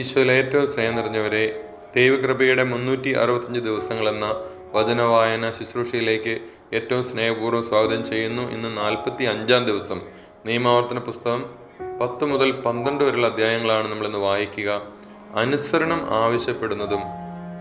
ഈശോയിൽ ഏറ്റവും സ്നേഹം നിറഞ്ഞവരെ, ദൈവകൃപയുടെ 365 ദിവസങ്ങളെന്ന വചനവായന ശുശ്രൂഷയിലേക്ക് ഏറ്റവും സ്നേഹപൂർവ്വം സ്വാഗതം ചെയ്യുന്നു. ഇന്ന് 45-ാം ദിവസം. നിയമാവർത്തന പുസ്തകം 10 മുതൽ 12 വരെയുള്ള അധ്യായങ്ങളാണ് നമ്മളിന്ന് വായിക്കുക. അനുസരണം ആവശ്യപ്പെടുന്നതും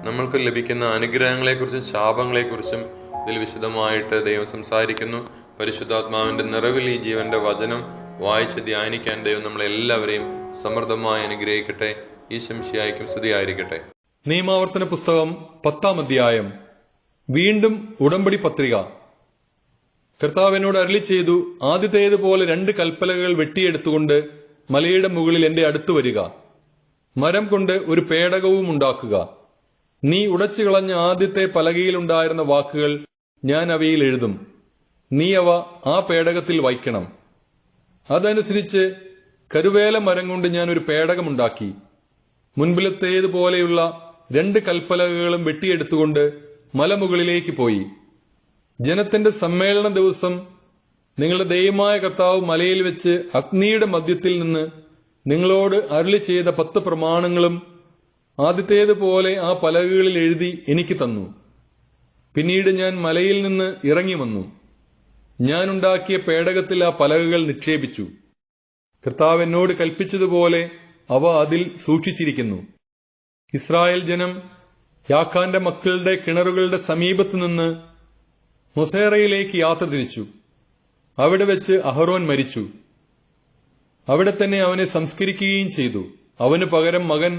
നമ്മൾക്ക് ലഭിക്കുന്ന അനുഗ്രഹങ്ങളെക്കുറിച്ചും ശാപങ്ങളെക്കുറിച്ചും ഇതിൽ വിശദമായിട്ട് ദൈവം സംസാരിക്കുന്നു. പരിശുദ്ധാത്മാവിന്റെ നിറവിൽ ഈ ജീവന്റെ വചനം വായിച്ച് ധ്യാനിക്കാൻ ദൈവം നമ്മളെല്ലാവരെയും സമൃദ്ധമായി അനുഗ്രഹിക്കട്ടെ. ഈ ശംശിയായിരിക്കും സ്തുതിയായിരിക്കട്ടെ. നിയമാവർത്തന പുസ്തകം 10-ാം അധ്യായം. വീണ്ടും ഉടമ്പടി പത്രിക. കർത്താവിനോട് അരുളി ചെയ്തു, ആദ്യത്തേതുപോലെ 2 കൽപ്പലകൾ വെട്ടിയെടുത്തുകൊണ്ട് മലയുടെ മുകളിൽ എന്റെ അടുത്ത് വരിക. മരം കൊണ്ട് ഒരു പേടകവും ഉണ്ടാക്കുക. നീ ഉടച്ചു കളഞ്ഞ ആദ്യത്തെ പലകയിലുണ്ടായിരുന്ന വാക്കുകൾ ഞാൻ അവയിൽ എഴുതും. നീ അവ ആ പേടകത്തിൽ വയ്ക്കണം. അതനുസരിച്ച് കരുവേല മരം കൊണ്ട് ഞാൻ ഒരു പേടകമുണ്ടാക്കി. മുൻപിലത്തേതുപോലെയുള്ള 2 കൽപ്പലകകളും വെട്ടിയെടുത്തുകൊണ്ട് മലമുകളിലേക്ക് പോയി. ജനത്തിന്റെ സമ്മേളന ദിവസം നിങ്ങളുടെ ദൈവമായ കർത്താവ് മലയിൽ വെച്ച് അഗ്നിയുടെ മധ്യത്തിൽ നിന്ന് നിങ്ങളോട് അരുളി ചെയ്ത 10 പ്രമാണങ്ങളും ആദ്യത്തേതുപോലെ ആ പലകകളിൽ എഴുതി എനിക്ക് തന്നു. പിന്നീട് ഞാൻ മലയിൽ നിന്ന് ഇറങ്ങി വന്നു. ഞാൻ ഉണ്ടാക്കിയ പേടകത്തിൽ ആ പലകകൾ നിക്ഷേപിച്ചു. കർത്താവ് എന്നോട് കൽപ്പിച്ചതുപോലെ അവ അതിൽ സൂക്ഷിച്ചിരിക്കുന്നു. ഇസ്രായേൽ ജനം യാഖാന്റെ മക്കളുടെ കിണറുകളുടെ സമീപത്ത് നിന്ന് മൊസേറയിലേക്ക് യാത്ര തിരിച്ചു. അവിടെ വെച്ച് അഹറോൻ മരിച്ചു. അവിടെ തന്നെ അവനെ സംസ്കരിക്കുകയും ചെയ്തു. അവന് പകരം മകൻ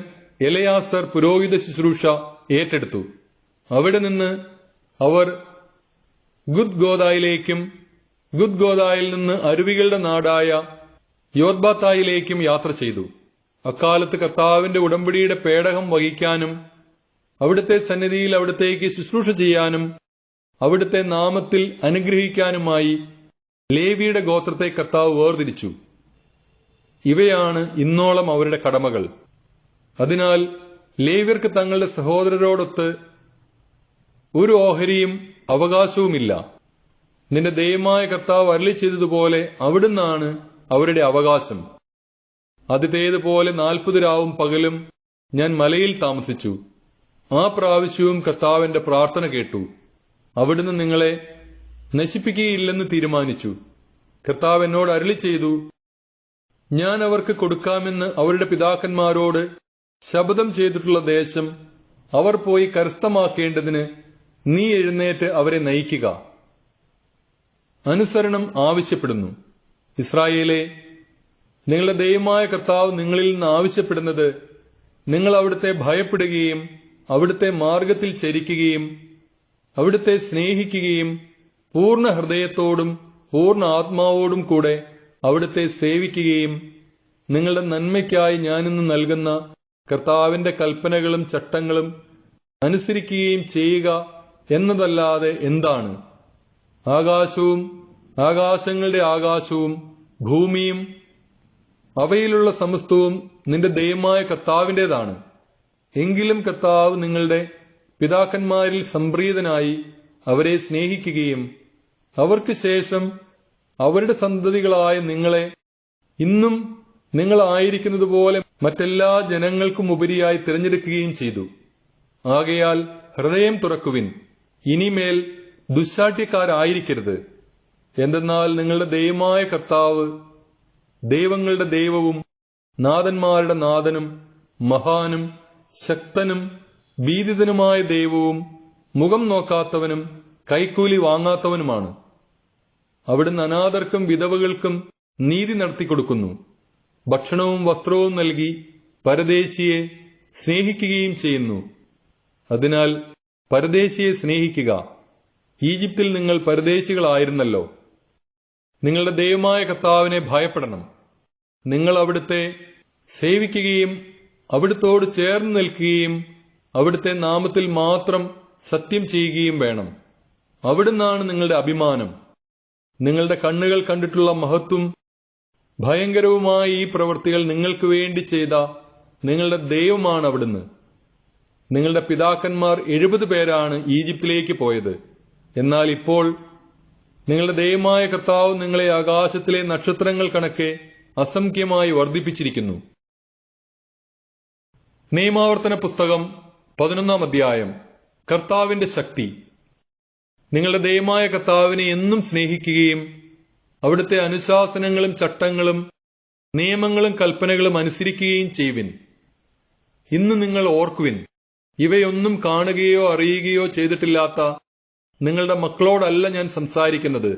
എലയാസർ പുരോഹിത ശുശ്രൂഷ ഏറ്റെടുത്തു. അവിടെ നിന്ന് അവർ ഗുദ്ഗോദായിലേക്കും ഗുദ്ഗോദായിൽ നിന്ന് അരുവികളുടെ നാടായ യോദ്ബാത്തായിലേക്കും യാത്ര ചെയ്തു. അക്കാലത്ത് കർത്താവിന്റെ ഉടമ്പടിയുടെ പേടകം വഹിക്കാനും അവിടുത്തെ സന്നിധിയിൽ അവിടത്തേക്ക് ശുശ്രൂഷ ചെയ്യാനും അവിടുത്തെ നാമത്തിൽ അനുഗ്രഹിക്കാനുമായി ലേവിയുടെ ഗോത്രത്തെ കർത്താവ് വേർതിരിച്ചു. ഇവയാണ് ഇന്നോളം അവരുടെ കടമകൾ. അതിനാൽ ലേവ്യർക്ക് തങ്ങളുടെ സഹോദരരോടൊത്ത് ഒരു ഓഹരിയും അവകാശവുമില്ല. നിന്റെ ദൈവമായ കർത്താവ് അരുളി ചെയ്തതുപോലെ അവിടുന്നാണ് അവരുടെ അവകാശം. ആദ്യത്തേതുപോലെ 40 രാവും പകലും ഞാൻ മലയിൽ താമസിച്ചു. ആ പ്രാവശ്യവും കർത്താവിന്റെ പ്രാർത്ഥന കേട്ടു. അവിടുന്ന് നിങ്ങളെ നശിപ്പിക്കുകയില്ലെന്ന് തീരുമാനിച്ചു. കർത്താവ് എന്നോട് അരുളി ചെയ്തു, ഞാൻ അവർക്ക് കൊടുക്കാമെന്ന് അവരുടെ പിതാക്കന്മാരോട് ശപഥം ചെയ്തിട്ടുള്ള ദേശം അവർ പോയി കരസ്ഥമാക്കേണ്ടതിന് നീ എഴുന്നേറ്റ് അവരെ നയിക്കുക. അനുസരണം ആവശ്യപ്പെടുന്നു. ഇസ്രായേലേ, നിങ്ങളുടെ ദൈവമായ കർത്താവ് നിങ്ങളിൽ നിന്ന് ആവശ്യപ്പെടുന്നത് നിങ്ങൾ അവിടുത്തെ ഭയപ്പെടുകയും അവിടുത്തെ മാർഗത്തിൽ ചരിക്കുകയും അവിടുത്തെ സ്നേഹിക്കുകയും പൂർണ്ണ ഹൃദയത്തോടും പൂർണ്ണ ആത്മാവോടും കൂടെ അവിടുത്തെ സേവിക്കുകയും നിങ്ങളുടെ നന്മയ്ക്കായി ഞാനിന്ന് നൽകുന്ന കർത്താവിന്റെ കൽപ്പനകളും ചട്ടങ്ങളും അനുസരിക്കുകയും ചെയ്യുക എന്നതല്ലാതെ എന്താണ്? ആകാശവും ആകാശങ്ങളുടെ ആകാശവും ഭൂമിയും അവയിലുള്ള സമസ്തവും നിന്റെ ദൈവമായ കർത്താവിൻ്റെതാണ്. എങ്കിലും കർത്താവ് നിങ്ങളുടെ പിതാക്കന്മാരിൽ സംപ്രീതനായി അവരെ സ്നേഹിക്കുകയും അവർക്ക് ശേഷം അവരുടെ സന്തതികളായ നിങ്ങളെ ഇന്നും നിങ്ങളായിരിക്കുന്നതുപോലെ മറ്റെല്ലാ ജനങ്ങൾക്കും ഉപരിയായി തിരഞ്ഞെടുക്കുകയും ചെയ്തു. ആകയാൽ ഹൃദയം തുറക്കുവിൻ, ഇനിമേൽ ദുശ്ശാഠ്യക്കാരായിരിക്കരുത്. എന്തെന്നാൽ നിങ്ങളുടെ ദൈവമായ കർത്താവ് ദൈവങ്ങളുടെ ദൈവവും നാഥന്മാരുടെ നാഥനും മഹാനും ശക്തനും ഭീതിതനുമായ ദൈവവും മുഖം നോക്കാത്തവനും കൈക്കൂലി വാങ്ങാത്തവനുമാണ്. അവിടുന്ന് അനാഥർക്കും വിധവകൾക്കും നീതി നടത്തിക്കൊടുക്കുന്നു. ഭക്ഷണവും വസ്ത്രവും നൽകി പരദേശിയെ സ്നേഹിക്കുകയും ചെയ്യുന്നു. അതിനാൽ പരദേശിയെ സ്നേഹിക്കുക. ഈജിപ്തിൽ നിങ്ങൾ പരദേശികളായിരുന്നല്ലോ. നിങ്ങളുടെ ദൈവമായ കർത്താവിനെ ഭയപ്പെടണം. നിങ്ങൾ അവിടുത്തെ സേവിക്കുകയും അവിടുത്തോട് ചേർന്ന് നിൽക്കുകയും അവിടുത്തെ നാമത്തിൽ മാത്രം സത്യം ചെയ്യുകയും വേണം. അവിടുന്നാണ് നിങ്ങളുടെ അഭിമാനം. നിങ്ങളുടെ കണ്ണുകൾ കണ്ടിട്ടുള്ള മഹത്വം ഭയങ്കരവുമായ ഈ പ്രവൃത്തികൾ നിങ്ങൾക്ക് വേണ്ടി ചെയ്ത നിങ്ങളുടെ ദൈവമാണ് അവിടുന്ന്. നിങ്ങളുടെ പിതാക്കന്മാർ 70 പേരാണ് ഈജിപ്തിലേക്ക് പോയത്. എന്നാൽ ഇപ്പോൾ നിങ്ങളുടെ ദൈവമായ കർത്താവ് നിങ്ങളെ ആകാശത്തിലെ നക്ഷത്രങ്ങൾ കണക്കെ അസംഖ്യമായി വർദ്ധിപ്പിച്ചിരിക്കുന്നു. നിയമാവർത്തന പുസ്തകം 11-ാം അധ്യായം. കർത്താവിന്റെ ശക്തി. നിങ്ങളുടെ ദൈവമായ കർത്താവിനെ എന്നും സ്നേഹിക്കുകയും അവിടുത്തെ അനുശാസനങ്ങളും ചട്ടങ്ങളും നിയമങ്ങളും കൽപ്പനകളും അനുസരിക്കുകയും ചെയ്യുവിൻ. ഇന്ന് നിങ്ങൾ ഓർക്കുവിൻ, ഇവയൊന്നും കാണുകയോ അറിയുകയോ ചെയ്തിട്ടില്ലാത്ത നിങ്ങളുടെ മക്കളോടല്ല ഞാൻ സംസാരിക്കുന്നത്.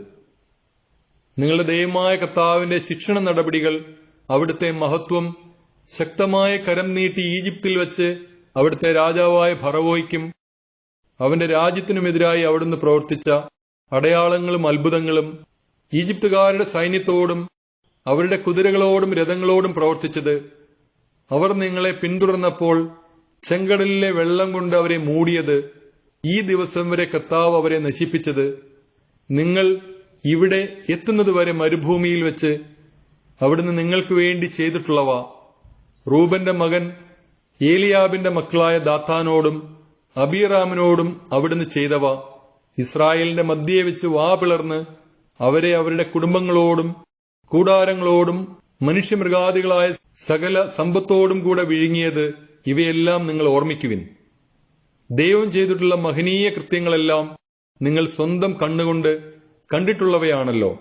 നിങ്ങളുടെ ദൈവമായ കർത്താവിന്റെ ശിക്ഷണ നടപടികൾ, അവിടുത്തെ മഹത്വം, ശക്തമായ കരം നീട്ടി ഈജിപ്തിൽ വെച്ച് അവിടുത്തെ രാജാവായ ഫറവോയ്ക്കും അവന്റെ രാജ്യത്തിനുമെതിരായി അവിടുന്ന് പ്രവർത്തിച്ച അടയാളങ്ങളും അത്ഭുതങ്ങളും, ഈജിപ്തുകാരുടെ സൈന്യത്തോടും അവരുടെ കുതിരകളോടും രഥങ്ങളോടും പ്രവർത്തിച്ചത്, അവർ നിങ്ങളെ പിന്തുടർന്നപ്പോൾ ചെങ്കടലിലെ വെള്ളം കൊണ്ട് അവരെ മൂടിയത്, ഈ ദിവസം വരെ കർത്താവ് അവരെ നശിപ്പിച്ചത്, നിങ്ങൾ ഇവിടെ എത്തുന്നതുവരെ മരുഭൂമിയിൽ വെച്ച് അവിടുന്ന് നിങ്ങൾക്ക് വേണ്ടി ചെയ്തിട്ടുള്ളവ, റൂബന്റെ മകൻ ഏലിയാബിന്റെ മക്കളായ ദാത്താനോടും അബീറാമിനോടും അവിടുന്ന് ചെയ്തവ, ഇസ്രായേലിന്റെ മധ്യേ വെച്ച് വാ പിളർന്ന് അവരെ അവരുടെ കുടുംബങ്ങളോടും കൂടാരങ്ങളോടും മനുഷ്യമൃഗാദികളായ സകല സമ്പത്തോടും കൂടെ വിഴുങ്ങിയത്, ഇവയെല്ലാം നിങ്ങൾ ഓർമ്മിക്കുവിൻ. ദൈവം ചെയ്തിട്ടുള്ള മഹനീയ കൃത്യങ്ങളെല്ലാം നിങ്ങൾ സ്വന്തം കണ്ണുകൊണ്ട് കണ്ടിട്ടുള്ളവയാണല്ലോ.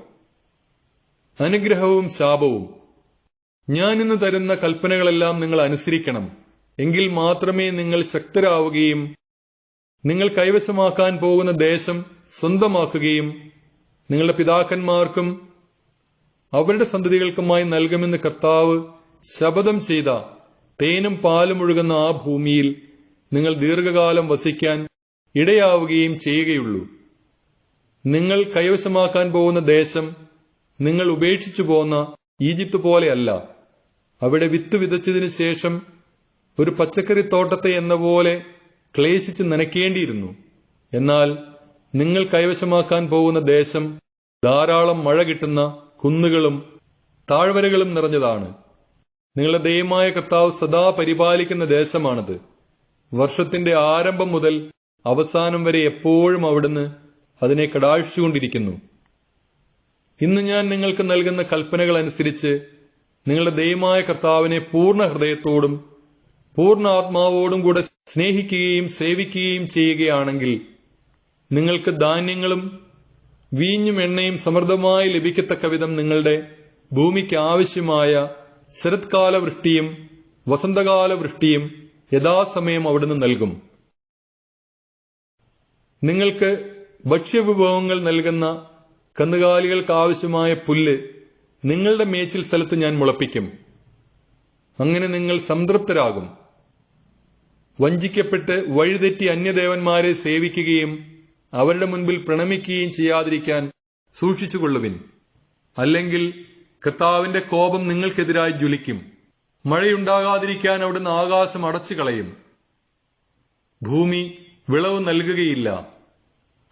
അനുഗ്രഹവും ശാപവും. ഞാൻ ഇന്ന് തരുന്ന കൽപ്പനകളെല്ലാം നിങ്ങൾ അനുസരിക്കണം. എങ്കിൽ മാത്രമേ നിങ്ങൾ ശക്തരാവുകയും നിങ്ങൾ കൈവശമാക്കാൻ പോകുന്ന ദേശം സ്വന്തമാക്കുകയും നിങ്ങളുടെ പിതാക്കന്മാർക്കും അവരുടെ സന്തതികൾക്കുമായി നൽകുമെന്ന് കർത്താവ് ശപഥം ചെയ്ത തേനും പാലും ഒഴുകുന്ന ആ ഭൂമിയിൽ നിങ്ങൾ ദീർഘകാലം വസിക്കാൻ ഇടയാവുകയും ചെയ്യുകയുള്ളൂ. നിങ്ങൾ കൈവശമാക്കാൻ പോകുന്ന ദേശം നിങ്ങൾ ഉപേക്ഷിച്ചു പോന്ന ഈജിപ്ത് പോലെയല്ല. അവിടെ വിത്ത് വിതച്ചതിനു ശേഷം ഒരു പച്ചക്കറിത്തോട്ടത്തെ എന്ന പോലെ ക്ലേശിച്ച് നനയ്ക്കേണ്ടിയിരുന്നു. എന്നാൽ നിങ്ങൾ കൈവശമാക്കാൻ പോകുന്ന ദേശം ധാരാളം മഴ കിട്ടുന്ന കുന്നുകളും താഴ്വരകളും നിറഞ്ഞതാണ്. നിങ്ങളുടെ ദൈവമായ കർത്താവ് സദാ പരിപാലിക്കുന്ന ദേശമാണത്. വർഷത്തിന്റെ ആരംഭം മുതൽ അവസാനം വരെ എപ്പോഴും അവിടുന്ന് അതിനെ കടാക്ഷിച്ചുകൊണ്ടിരിക്കുന്നു. ഇന്ന് ഞാൻ നിങ്ങൾക്ക് നൽകുന്ന കൽപ്പനകൾ അനുസരിച്ച് നിങ്ങളുടെ ദൈവമായ കർത്താവിനെ പൂർണ്ണ ഹൃദയത്തോടും പൂർണ്ണ ആത്മാവോടും കൂടെ സ്നേഹിക്കുകയും സേവിക്കുകയും ചെയ്യുകയാണെങ്കിൽ നിങ്ങൾക്ക് ധാന്യങ്ങളും വീഞ്ഞും എണ്ണയും സമൃദ്ധമായി ലഭിക്കത്തക്ക വിധം നിങ്ങളുടെ ഭൂമിക്ക് ആവശ്യമായ ശരത്കാല വൃഷ്ടിയും വസന്തകാല വൃഷ്ടിയും യഥാസമയം അവിടുന്ന് നൽകും. നിങ്ങൾക്ക് ഭക്ഷ്യവിഭവങ്ങൾ നൽകുന്ന കന്നുകാലികൾക്ക് ആവശ്യമായ പുല്ല് നിങ്ങളുടെ മേച്ചിൽ സ്ഥലത്ത് ഞാൻ മുളപ്പിക്കും. അങ്ങനെ നിങ്ങൾ സംതൃപ്തരാകും. വഞ്ചിക്കപ്പെട്ട് വഴിതെറ്റി അന്യദേവന്മാരെ സേവിക്കുകയും അവരുടെ മുൻപിൽ പ്രണമിക്കുകയും ചെയ്യാതിരിക്കാൻ സൂക്ഷിച്ചുകൊള്ളുവിൻ. അല്ലെങ്കിൽ കർത്താവിന്റെ കോപം നിങ്ങൾക്കെതിരായി ജ്വലിക്കും. മഴയുണ്ടാകാതിരിക്കാൻ അവിടുന്ന് ആകാശം അടച്ചു കളയും. ഭൂമി വിളവ് നൽകുകയില്ല.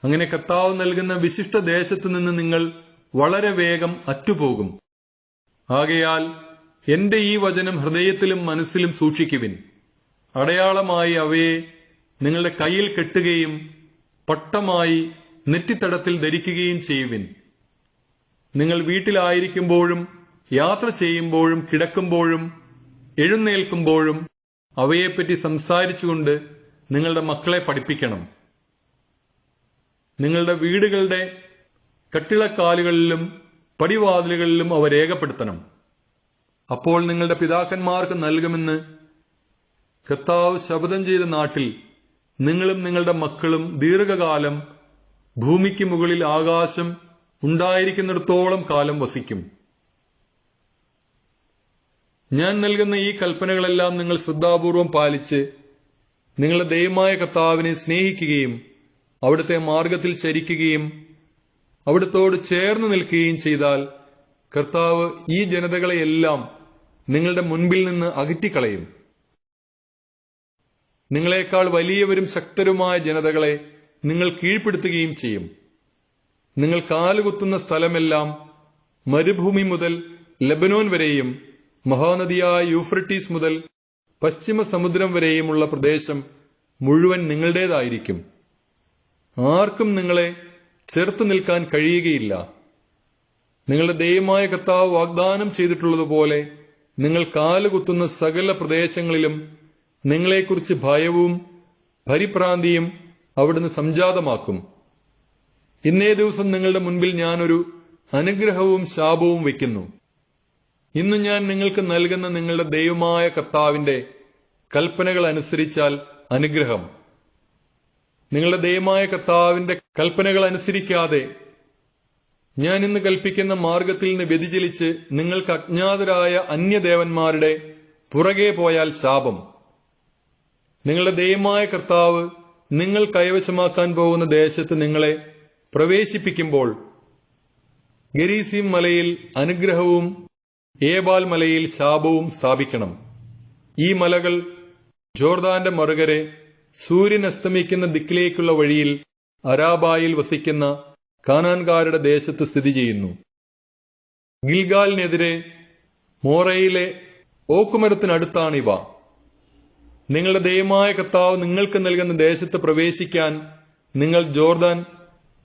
അങ്ങനെ കർത്താവ് നൽകുന്ന വിശിഷ്ട ദേശത്തു നിന്ന് നിങ്ങൾ വളരെ വേഗം അറ്റുപോകും. ആകയാൽ എന്റെ ഈ വചനം ഹൃദയത്തിലും മനസ്സിലും സൂക്ഷിക്കുവിൻ. അടയാളമായി അവയെ നിങ്ങളുടെ കയ്യിൽ കെട്ടുകയും പട്ടമായി നെറ്റിത്തടത്തിൽ ധരിക്കുകയും ചെയ്യുവിൻ. നിങ്ങൾ വീട്ടിലായിരിക്കുമ്പോഴും യാത്ര ചെയ്യുമ്പോഴും കിടക്കുമ്പോഴും എഴുന്നേൽക്കുമ്പോഴും അവയെപ്പറ്റി സംസാരിച്ചുകൊണ്ട് നിങ്ങളുടെ മക്കളെ പഠിപ്പിക്കണം. നിങ്ങളുടെ വീടുകളുടെ കട്ടിളക്കാലുകളിലും പടിവാതിലുകളിലും അവ രേഖപ്പെടുത്തണം. അപ്പോൾ നിങ്ങളുടെ പിതാക്കന്മാർക്ക് നൽകുമെന്ന് കർത്താവ് ശപഥം ചെയ്ത നാട്ടിൽ നിങ്ങളും നിങ്ങളുടെ മക്കളും ദീർഘകാലം ഭൂമിക്ക് മുകളിൽ ആകാശം ഉണ്ടായിരിക്കുന്നിടത്തോളം കാലം വസിക്കും. ഞാൻ നൽകുന്ന ഈ കൽപ്പനകളെല്ലാം നിങ്ങൾ ശ്രദ്ധാപൂർവം പാലിച്ച് നിങ്ങളുടെ ദൈവമായ കർത്താവിനെ സ്നേഹിക്കുകയും അവിടുത്തെ മാർഗത്തിൽ ചരിക്കുകയും അവിടുത്തോട് ചേർന്ന് നിൽക്കുകയും ചെയ്താൽ കർത്താവ് ഈ ജനതകളെയെല്ലാം നിങ്ങളുടെ മുൻപിൽ നിന്ന് അകറ്റിക്കളയും. നിങ്ങളെക്കാൾ വലിയവരും ശക്തരുമായ ജനതകളെ നിങ്ങൾ കീഴ്പ്പെടുത്തുകയും ചെയ്യും. നിങ്ങൾ കാലുകുത്തുന്ന സ്ഥലമെല്ലാം മരുഭൂമി മുതൽ ലെബനോൻ വരെയും മഹാനദിയായ യൂഫ്രട്ടീസ് മുതൽ പശ്ചിമ സമുദ്രം വരെയുമുള്ള പ്രദേശം മുഴുവൻ നിങ്ങളുടേതായിരിക്കും. ആർക്കും നിങ്ങളെ ചെറുത്തു നിൽക്കാൻ കഴിയുകയില്ല. നിങ്ങളുടെ ദൈവമായ കർത്താവ് വാഗ്ദാനം ചെയ്തിട്ടുള്ളതുപോലെ നിങ്ങൾ കാലുകുത്തുന്ന സകല പ്രദേശങ്ങളിലും നിങ്ങളെക്കുറിച്ച് ഭയവും പരിഭ്രാന്തിയും അവിടുന്ന് സംജാതമാക്കും. ഇന്നേ ദിവസം നിങ്ങളുടെ മുൻപിൽ ഞാനൊരു അനുഗ്രഹവും ശാപവും വയ്ക്കുന്നു. ഇന്ന് ഞാൻ നിങ്ങൾക്ക് നൽകുന്ന നിങ്ങളുടെ ദൈവമായ കർത്താവിന്റെ കൽപ്പനകൾ അനുസരിച്ചാൽ അനുഗ്രഹം. നിങ്ങളുടെ ദൈവമായ കർത്താവിന്റെ കൽപ്പനകൾ അനുസരിക്കാതെ ഞാൻ ഇന്ന് കൽപ്പിക്കുന്ന മാർഗത്തിൽ നിന്ന് വ്യതിചലിച്ച് നിങ്ങൾക്ക് അജ്ഞാതരായ അന്യദേവന്മാരുടെ പുറകെ പോയാൽ ശാപം. നിങ്ങളുടെ ദൈവമായ കർത്താവ് നിങ്ങൾ കൈവശമാക്കാൻ പോകുന്ന ദേശത്ത് നിങ്ങളെ പ്രവേശിപ്പിക്കുമ്പോൾ ഗരീസീം മലയിൽ അനുഗ്രഹവും ഏബാൽ മലയിൽ ശാപവും സ്ഥാപിക്കണം. ഈ മലകൾ ജോർദാന്റെ മറുകരെ സൂര്യൻ അസ്തമിക്കുന്ന ദിക്കിലേക്കുള്ള വഴിയിൽ അരാബായിൽ വസിക്കുന്ന കാനാൻകാരുടെ ദേശത്ത് സ്ഥിതി ചെയ്യുന്നു. ഗിൽഗാലിനെതിരെ മോറയിലെ ഓക്കുമരത്തിനടുത്താണിവ. നിങ്ങളുടെ ദൈവമായ കർത്താവ് നിങ്ങൾക്ക് നൽകുന്ന ദേശത്ത് പ്രവേശിക്കാൻ നിങ്ങൾ ജോർദാൻ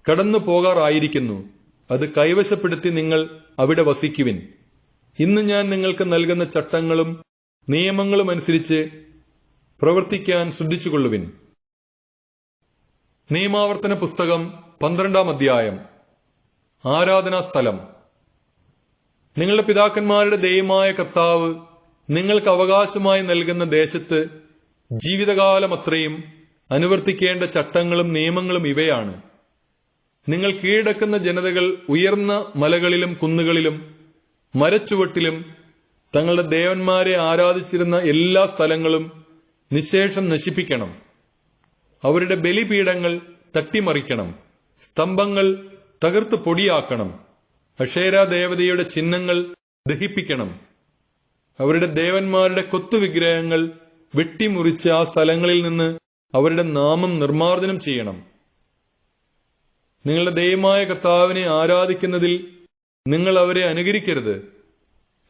കടന്നു പോകാറായിരിക്കുന്നു. അത് കൈവശപ്പെടുത്തി നിങ്ങൾ അവിടെ വസിക്കുവിൻ. ഇന്ന് ഞാൻ നിങ്ങൾക്ക് നൽകുന്ന ചട്ടങ്ങളും നിയമങ്ങളും അനുസരിച്ച് പ്രവർത്തിക്കാൻ ശ്രദ്ധിച്ചുകൊള്ളുവിൻ. നിയമാവർത്തന പുസ്തകം 12-ാം അധ്യായം. ആരാധനാ സ്ഥലം. നിങ്ങളുടെ പിതാക്കന്മാരുടെ ദൈവമായ കർത്താവ് നിങ്ങൾക്ക് അവകാശമായി നൽകുന്ന ദേശത്ത് ജീവിതകാലമത്രയും അനുവർത്തിക്കേണ്ട ചട്ടങ്ങളും നിയമങ്ങളും ഇവയാണ്. നിങ്ങൾ കീഴടക്കുന്ന ജനതകൾ ഉയർന്ന മലകളിലും കുന്നുകളിലും മരച്ചുവട്ടിലും തങ്ങളുടെ ദേവന്മാരെ ആരാധിച്ചിരുന്ന എല്ലാ സ്ഥലങ്ങളും നിശേഷം നശിപ്പിക്കണം. അവരുടെ ബലിപീഠങ്ങൾ തട്ടിമറിക്കണം. സ്തംഭങ്ങൾ തകർത്ത് പൊടിയാക്കണം. അക്ഷേരാ ദേവതയുടെ ചിഹ്നങ്ങൾ ദഹിപ്പിക്കണം. അവരുടെ ദേവന്മാരുടെ കൊത്തുവിഗ്രഹങ്ങൾ വെട്ടിമുറിച്ച് ആ സ്ഥലങ്ങളിൽ നിന്ന് അവരുടെ നാമം നിർമ്മാർജ്ജനം ചെയ്യണം. നിങ്ങളുടെ ദൈവമായ കർത്താവിനെ ആരാധിക്കുന്നതിൽ നിങ്ങൾ അവരെ അനുകരിക്കരുത്.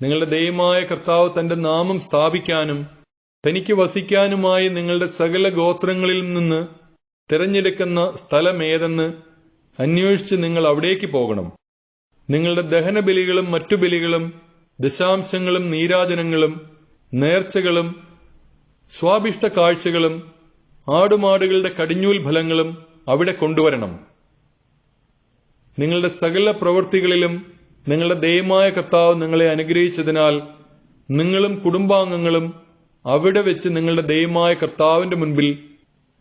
നിങ്ങളുടെ ദൈവമായ കർത്താവ് തന്റെ നാമം സ്ഥാപിക്കാനും തനിക്ക് വസിക്കാനുമായി നിങ്ങളുടെ സകല ഗോത്രങ്ങളിൽ നിന്ന് തിരഞ്ഞെടുക്കുന്ന സ്ഥലമേതെന്ന് അന്വേഷിച്ച് നിങ്ങൾ അവിടേക്ക് പോകണം. നിങ്ങളുടെ ദഹനബലികളും മറ്റു ബലികളും ദശാംശങ്ങളും നീരാജനങ്ങളും നേർച്ചകളും സ്വാഭിഷ്ട കാഴ്ചകളും ആടുമാടുകളുടെ കടിഞ്ഞൂൽ ഫലങ്ങളും അവിടെ കൊണ്ടുവരണം. നിങ്ങളുടെ സകല പ്രവൃത്തികളിലും നിങ്ങളുടെ ദൈവമായ കർത്താവ് നിങ്ങളെ അനുഗ്രഹിച്ചതിനാൽ നിങ്ങളും കുടുംബാംഗങ്ങളും അവിടെ വെച്ച് നിങ്ങളുടെ ദൈവമായ കർത്താവിന്റെ മുൻപിൽ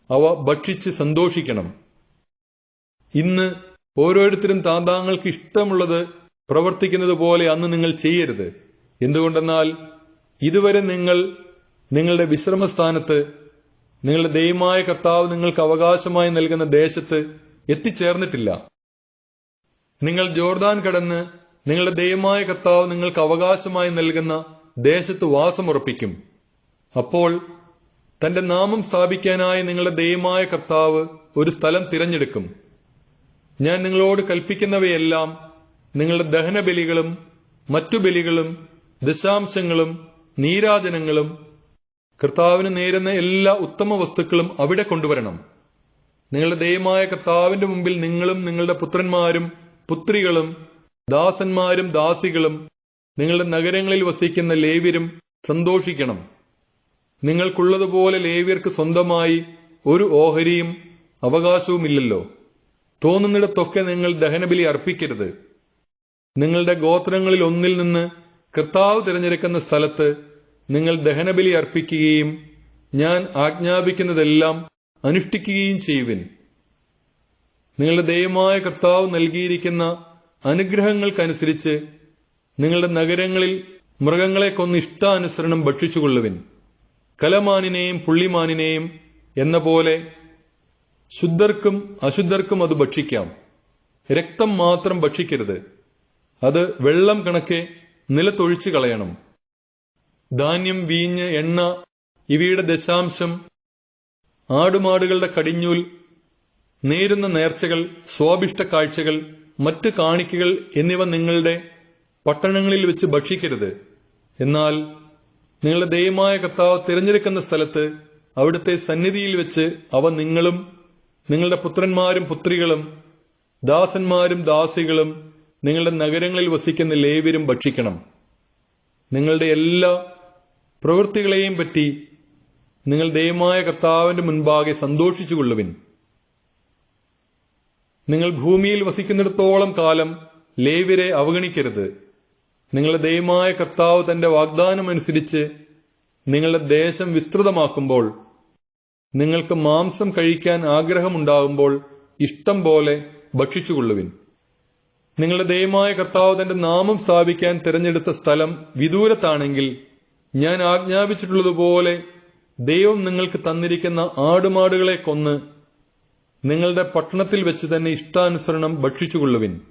അവ ഭക്ഷിച്ച് സന്തോഷിക്കണം. ഇന്ന് ഓരോരുത്തരും താന്താങ്ങൾക്ക് ഇഷ്ടമുള്ളത് പ്രവർത്തിക്കുന്നത് പോലെ അന്ന് നിങ്ങൾ ചെയ്യരുത്. എന്തുകൊണ്ടെന്നാൽ ഇതുവരെ നിങ്ങൾ നിങ്ങളുടെ വിശ്രമസ്ഥാനത്ത് നിങ്ങളുടെ ദൈവമായ കർത്താവ് നിങ്ങൾക്ക് അവകാശമായി നൽകുന്ന ദേശത്ത് എത്തിച്ചേർന്നിട്ടില്ല. നിങ്ങൾ ജോർദാൻ കടന്ന് നിങ്ങളുടെ ദൈവമായ കർത്താവ് നിങ്ങൾക്ക് അവകാശമായി നൽകുന്ന ദേശത്ത് വാസമുറപ്പിക്കും. അപ്പോൾ തന്റെ നാമം സ്ഥാപിക്കാനായി നിങ്ങളുടെ ദൈവമായ കർത്താവ് ഒരു സ്ഥലം തിരഞ്ഞെടുക്കും. ഞാൻ നിങ്ങളോട് കൽപ്പിക്കുന്നവയെല്ലാം നിങ്ങളുടെ ദഹനബലികളും മറ്റു ബലികളും ദശാംശങ്ങളും നീരാജനങ്ങളും കർത്താവിന് നേരുന്ന എല്ലാ ഉത്തമ വസ്തുക്കളും അവിടെ കൊണ്ടുവരണം. നിങ്ങളുടെ ദൈവമായ കർത്താവിന്റെ മുമ്പിൽ നിങ്ങളും നിങ്ങളുടെ പുത്രന്മാരും പുത്രികളും ദാസന്മാരും ദാസികളും നിങ്ങളുടെ നഗരങ്ങളിൽ വസിക്കുന്ന ലേവ്യരും സന്തോഷിക്കണം. നിങ്ങൾക്കുള്ളതുപോലെ ലേവ്യർക്ക് സ്വന്തമായി ഒരു ഓഹരിയും അവകാശവുമില്ലല്ലോ. തോന്നുന്നിടത്തൊക്കെ നിങ്ങൾ ദഹനബലി അർപ്പിക്കരുത്. നിങ്ങളുടെ ഗോത്രങ്ങളിൽ ഒന്നിൽ നിന്ന് കർത്താവ് തിരഞ്ഞെടുക്കുന്ന സ്ഥലത്ത് നിങ്ങൾ ദഹനബലി അർപ്പിക്കുകയും ഞാൻ ആജ്ഞാപിക്കുന്നതെല്ലാം അനുഷ്ഠിക്കുകയും ചെയ്യുവിൻ. നിങ്ങളുടെ ദൈവമായ കർത്താവ് നൽകിയിരിക്കുന്ന അനുഗ്രഹങ്ങൾക്കനുസരിച്ച് നിങ്ങളുടെ നഗരങ്ങളിൽ മൃഗങ്ങളെ കൊന്ന് ഇഷ്ടാനുസരണം ഭക്ഷിച്ചുകൊള്ളുവിൻ. കലമാനിനെയും പുള്ളിമാനിനെയും എന്ന പോലെ ശുദ്ധർക്കും അശുദ്ധർക്കും അത് ഭക്ഷിക്കാം. രക്തം മാത്രം ഭക്ഷിക്കരുത്. അത് വെള്ളം കണക്കെ നിലത്തൊഴിച്ചു കളയണം. ധാന്യം, വീഞ്ഞ്, എണ്ണ ഇവയുടെ ദശാംശം, ആടുമാടുകളുടെ കടിഞ്ഞൂൽ, നേരുന്ന നേർച്ചകൾ, സ്വാഭിഷ്ട കാഴ്ചകൾ, മറ്റ് കാണിക്കകൾ എന്നിവ നിങ്ങളുടെ പട്ടണങ്ങളിൽ വെച്ച് ഭക്ഷിക്കരുത്. എന്നാൽ നിങ്ങളുടെ ദൈവമായ കർത്താവ് തിരഞ്ഞെടുക്കുന്ന സ്ഥലത്ത് അവിടുത്തെ സന്നിധിയിൽ വെച്ച് അവ നിങ്ങളും നിങ്ങളുടെ പുത്രന്മാരും പുത്രികളും ദാസന്മാരും ദാസികളും നിങ്ങളുടെ നഗരങ്ങളിൽ വസിക്കുന്ന ലേവ്യരും ഭക്ഷിക്കണം. നിങ്ങളുടെ എല്ലാ പ്രവൃത്തികളെയും പറ്റി നിങ്ങൾ ദൈവമായ കർത്താവിന്റെ മുൻപാകെ സന്തോഷിച്ചുകൊള്ളുവിൻ. നിങ്ങൾ ഭൂമിയിൽ വസിക്കുന്നിടത്തോളം കാലം ലേവ്യരെ അവഗണിക്കരുത്. നിങ്ങളുടെ ദൈവമായ കർത്താവ് തന്റെ വാഗ്ദാനമനുസരിച്ച് നിങ്ങളുടെ ദേശം വിസ്തൃതമാക്കുമ്പോൾ, നിങ്ങൾക്ക് മാംസം കഴിക്കാൻ ആഗ്രഹമുണ്ടാകുമ്പോൾ ഇഷ്ടം പോലെ ഭക്ഷിച്ചുകൊള്ളുവിൻ. നിങ്ങളുടെ ദൈവമായ കർത്താവ് തന്റെ നാമം സ്ഥാപിക്കാൻ തിരഞ്ഞെടുത്ത സ്ഥലം വിദൂരത്താണെങ്കിൽ, ഞാൻ ആജ്ഞാപിച്ചിട്ടുള്ളതുപോലെ ദൈവം നിങ്ങൾക്ക് തന്നിരിക്കുന്ന ആടുമാടുകളെ കൊന്ന് നിങ്ങളുടെ പട്ടണത്തിൽ വെച്ച് തന്നെ ഇഷ്ടാനുസരണം ഭക്ഷിച്ചുകൊള്ളുവിൻ.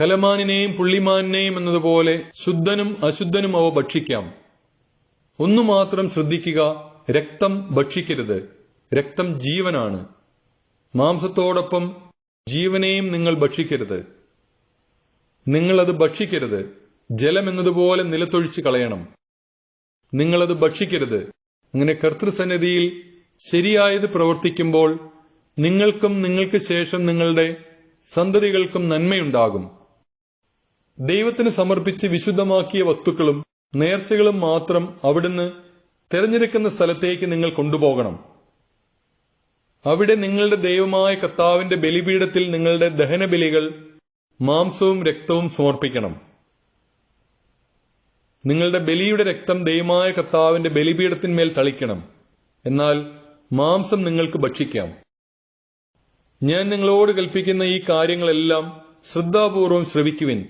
കലമാനിനെയും പുള്ളിമാനിനെയും എന്നതുപോലെ ശുദ്ധനും അശുദ്ധനും അവ ഭക്ഷിക്കാം. ഒന്നു മാത്രം ശ്രദ്ധിക്കുക, രക്തം ഭക്ഷിക്കരുത്. രക്തം ജീവനാണ്. മാംസത്തോടൊപ്പം ജീവനെയും നിങ്ങൾ ഭക്ഷിക്കരുത്. നിങ്ങളത് ഭക്ഷിക്കരുത്. ജലം എന്നതുപോലെ നിലത്തൊഴിച്ചു കളയണം. നിങ്ങളത് ഭക്ഷിക്കരുത്. അങ്ങനെ കർത്തൃസന്നിധിയിൽ ശരിയായത് പ്രവർത്തിക്കുമ്പോൾ നിങ്ങൾക്കും നിങ്ങൾക്ക് ശേഷം നിങ്ങളുടെ സന്തതികൾക്കും നന്മയുണ്ടാകും. ദൈവത്തിന് സമർപ്പിച്ച് വിശുദ്ധമാക്കിയ വസ്തുക്കളും നേർച്ചകളും മാത്രം അവിടുന്ന് തിരഞ്ഞെടുക്കുന്ന സ്ഥലത്തേക്ക് നിങ്ങൾ കൊണ്ടുപോകണം. അവിടെ നിങ്ങളുടെ ദൈവമായ കർത്താവിന്റെ ബലിപീഠത്തിൽ നിങ്ങളുടെ ദഹനബലികൾ, മാംസവും രക്തവും സമർപ്പിക്കണം. നിങ്ങളുടെ ബലിയുടെ രക്തം ദൈവമായ കർത്താവിന്റെ ബലിപീഠത്തിന്മേൽ തളിക്കണം. എന്നാൽ മാംസം നിങ്ങൾക്ക് ഭക്ഷിക്കാം. ഞാൻ നിങ്ങളോട് കൽപ്പിക്കുന്ന ഈ കാര്യങ്ങളെല്ലാം ശ്രദ്ധാപൂർവം ശ്രവിക്കുവിൻ.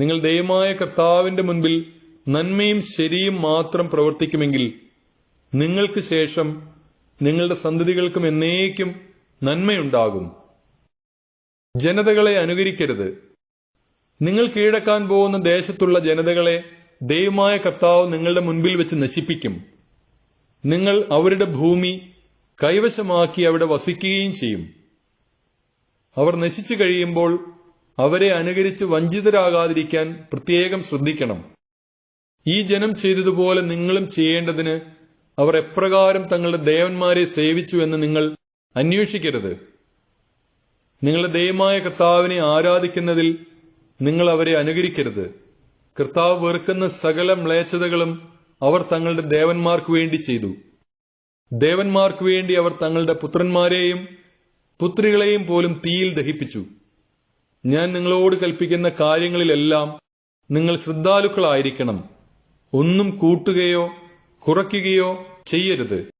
നിങ്ങൾ ദൈവമായ കർത്താവിന്റെ മുൻപിൽ നന്മയും ശരിയും മാത്രം പ്രവർത്തിക്കുമെങ്കിൽ നിങ്ങൾക്ക് ശേഷം നിങ്ങളുടെ സന്തതികൾക്കും എന്നേക്കും നന്മയുണ്ടാകും. ജനതകളെ അനുകരിക്കരുത്. നിങ്ങൾ കീഴടക്കാൻ പോകുന്ന ദേശത്തുള്ള ജനതകളെ ദൈവമായ കർത്താവ് നിങ്ങളുടെ മുൻപിൽ വെച്ച് നശിപ്പിക്കും. നിങ്ങൾ അവരുടെ ഭൂമി കൈവശമാക്കി അവിടെ വസിക്കുകയും ചെയ്യും. അവർ നശിച്ചു കഴിയുമ്പോൾ അവരെ അനുകരിച്ച് വഞ്ചിതരാകാതിരിക്കാൻ പ്രത്യേകം ശ്രദ്ധിക്കണം. ഈ ജനം ചെയ്തതുപോലെ നിങ്ങളും ചെയ്യേണ്ടതിന് അവർ എപ്രകാരം തങ്ങളുടെ ദേവന്മാരെ സേവിച്ചു എന്ന് നിങ്ങൾ അന്വേഷിക്കരുത്. നിങ്ങളുടെ ദൈവമായ കർത്താവിനെ ആരാധിക്കുന്നതിൽ നിങ്ങൾ അവരെ അനുകരിക്കരുത്. കർത്താവ് വെറുക്കുന്ന സകല മ്ലേച്ഛതകളും അവർ തങ്ങളുടെ ദേവന്മാർക്ക് വേണ്ടി ചെയ്തു. ദേവന്മാർക്ക് വേണ്ടി അവർ തങ്ങളുടെ പുത്രന്മാരെയും പുത്രികളെയും പോലും തീയിൽ ദഹിപ്പിച്ചു. ഞാൻ നിങ്ങളോട് കൽപ്പിക്കുന്ന കാര്യങ്ങളിലെല്ലാം നിങ്ങൾ ശ്രദ്ധാലുക്കളായിരിക്കണം. ഒന്നും കൂട്ടുകയോ കുറയ്ക്കുകയോ ചെയ്യരുത്.